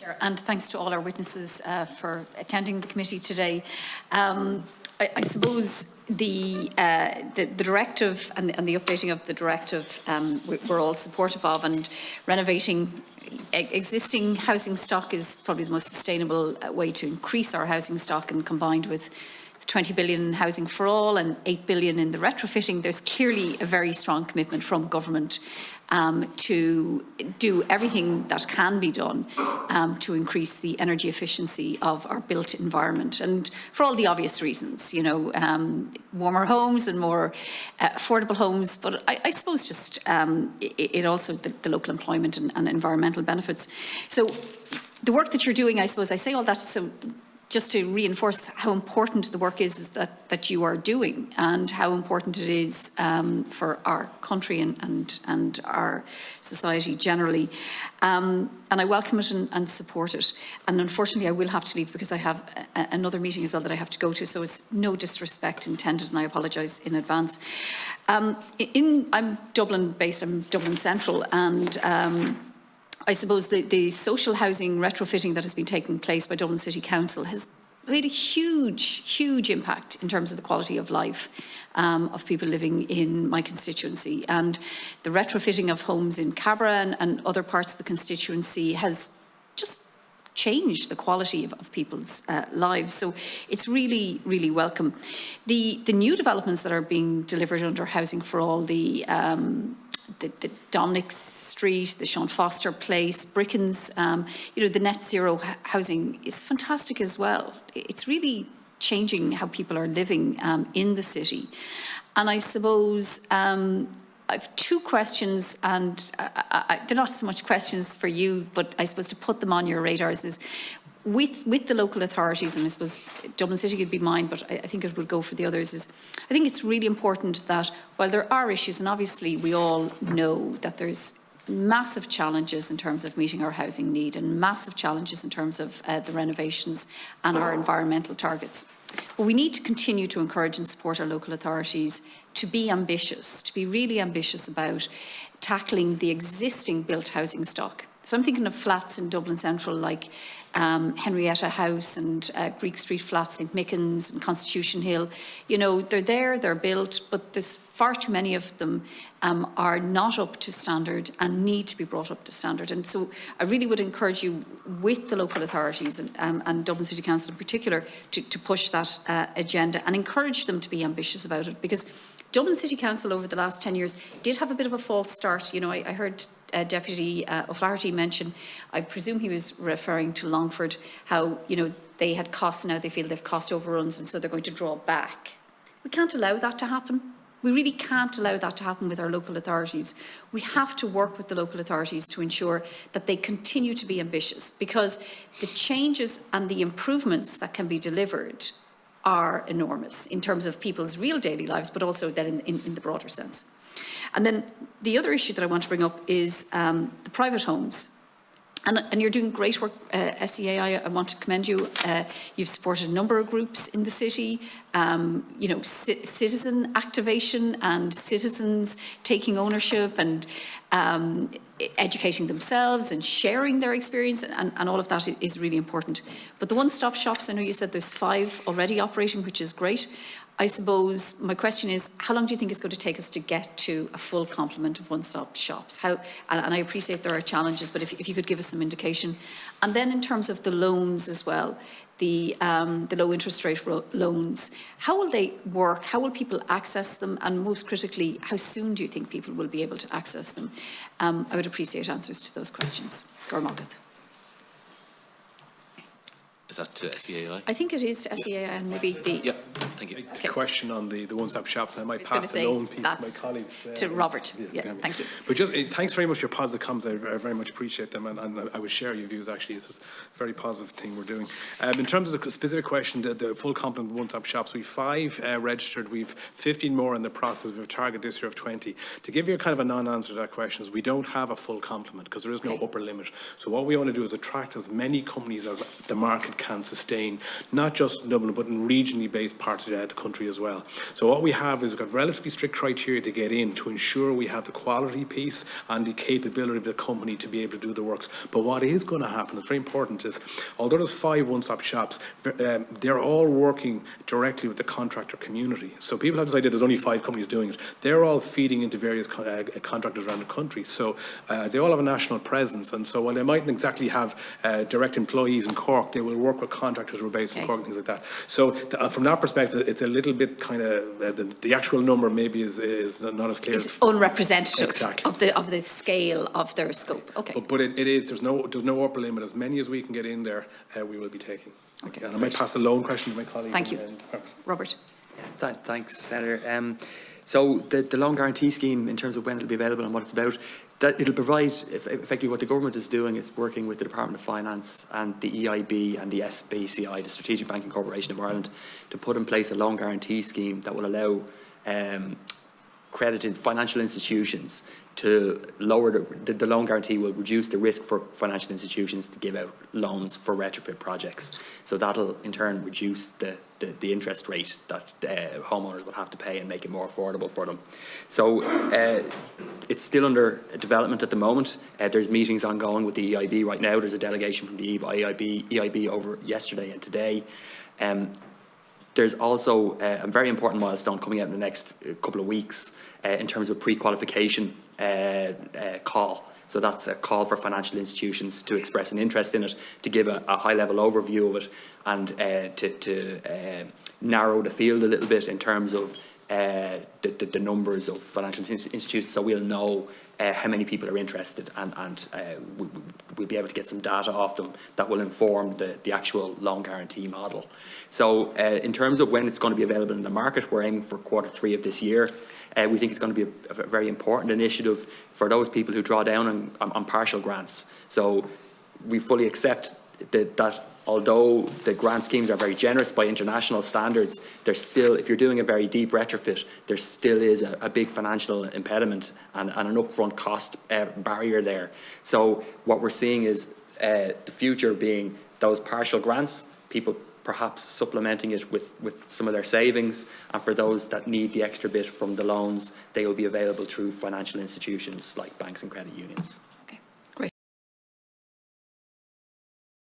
Chair, and thanks to all our witnesses for attending the committee today. I suppose the directive and the updating of the directive we're all supportive of, and renovating existing housing stock is probably the most sustainable way to increase our housing stock, and combined with 20 billion in housing for all and 8 billion in the retrofitting, there's clearly a very strong commitment from government to do everything that can be done to increase the energy efficiency of our built environment, and for all the obvious reasons, you know, warmer homes and more affordable homes, but I suppose just it also the local employment and environmental benefits. So the work that you're doing, I suppose I say all that so just to reinforce how important the work is that you are doing, and how important it is for our country and our society generally. And I welcome it and support it. And unfortunately, I will have to leave because I have another meeting as well that I have to go to, so it's no disrespect intended, and I apologise in advance. I'm Dublin based, I'm Dublin Central, and I suppose the social housing retrofitting that has been taking place by Dublin City Council has made a huge impact in terms of the quality of life of people living in my constituency. And the retrofitting of homes in Cabra and other parts of the constituency has just changed the quality of people's lives. So it's really, really welcome. The new developments that are being delivered under Housing for All, the Dominic Street, the Sean Foster Place, Brickens, you know, the net zero housing is fantastic as well. It's really changing how people are living in the city. And I suppose I have two questions, and they're not so much questions for you, but I suppose to put them on your radars is, with the local authorities, and I suppose Dublin City could be mine, but I think it would go for the others, is I think it's really important that while there are issues, and obviously we all know that there's massive challenges in terms of meeting our housing need and massive challenges in terms of the renovations and our environmental targets. But we need to continue to encourage and support our local authorities to be ambitious, to be really ambitious about tackling the existing built housing stock. So I'm thinking of flats in Dublin Central like Henrietta House and Greek Street Flats, St Mickens and Constitution Hill. You know, they're there, they're built, but there's far too many of them are not up to standard and need to be brought up to standard. And so I really would encourage you, with the local authorities and Dublin City Council in particular, to push that agenda and encourage them to be ambitious about it, because Dublin City Council over the last 10 years did have a bit of a false start. You know, I heard Deputy O'Flaherty mention, I presume he was referring to Longford, how, you know, they had costs and now they feel they've cost overruns and so they're going to draw back. We can't allow that to happen. We really can't allow that to happen with our local authorities. We have to work with the local authorities to ensure that they continue to be ambitious, because the changes and the improvements that can be delivered are enormous in terms of people's real daily lives, but also then in the broader sense. And then the other issue that I want to bring up is the private homes. And you're doing great work, SEA. I want to commend you. You've supported a number of groups in the city, you know, citizen activation and citizens taking ownership and educating themselves and sharing their experience, and all of that is really important. But the one-stop shops, I know you said there's 5 already operating, which is great. I suppose my question is, how long do you think it's going to take us to get to a full complement of one-stop shops? How, and I appreciate there are challenges, but if you could give us some indication. And then in terms of the loans as well, the low interest rate loans, how will they work? How will people access them? And most critically, how soon do you think people will be able to access them? I would appreciate answers to those questions. Gormagat. Is that to SEAI? I think it is to SEAI and maybe the... Yeah, thank you. The question on the one-stop shops, and I might pass the loan piece to my colleagues. To Robert, yeah, thank you. But just thanks very much for your positive comments. I very much appreciate them, and I would share your views actually. It's just a very positive thing we're doing. In terms of the specific question, the full complement of one-stop shops, we've 5 registered, we've 15 more in the process, we've a target this year of 20. To give you a kind of a non-answer to that question is we don't have a full complement because there is no upper limit. So what we want to do is attract as many companies as the market can sustain, not just in Dublin, but in regionally based parts of the country as well. So what we have is we've got relatively strict criteria to get in to ensure we have the quality piece and the capability of the company to be able to do the works. But what is going to happen, it's very important, is although there's 5 one-stop shops, they're all working directly with the contractor community. So people have this idea there's only 5 companies doing it. They're all feeding into various contractors around the country. So they all have a national presence. And so while they mightn't exactly have direct employees in Cork, they will work with contractors who are based in Cork and things like that. So from that perspective, it's a little bit kind of, the actual number maybe is not as clear. It's unrepresentative exactly. of the scale of their scope. Okay. But it is, there's no upper limit. As many as we can get in there, we will be taking. Okay. And I might pass the loan question to my colleague. Thank you. Robert. Thanks, Senator. So the loan guarantee scheme, in terms of when it'll be available and what it's about, that it'll provide, effectively what the government is doing is working with the Department of Finance and the EIB and the SBCI, the Strategic Banking Corporation of Ireland, to put in place a loan guarantee scheme that will allow accredited financial institutions to lower the loan guarantee will reduce the risk for financial institutions to give out loans for retrofit projects. So that'll in turn reduce the interest rate that homeowners will have to pay and make it more affordable for them. So it's still under development at the moment. There's meetings ongoing with the EIB right now. There's a delegation from the EIB over yesterday and today. There's also a very important milestone coming out in the next couple of weeks in terms of pre-qualification call. So that's a call for financial institutions to express an interest in it, to give a high-level overview of it, and to narrow the field a little bit in terms of the numbers of financial institutions, so we'll know how many people are interested, and we'll be able to get some data off them that will inform the actual loan guarantee model. So in terms of when it's going to be available in the market, we're aiming for Q3 of this year. We think it's going to be a very important initiative for those people who draw down on partial grants. So we fully accept that although the grant schemes are very generous by international standards, there's still, if you're doing a very deep retrofit, there still is a big financial impediment and an upfront cost barrier there. So what we're seeing is the future being those partial grants, people perhaps supplementing it with some of their savings, and for those that need the extra bit from the loans, they will be available through financial institutions like banks and credit unions.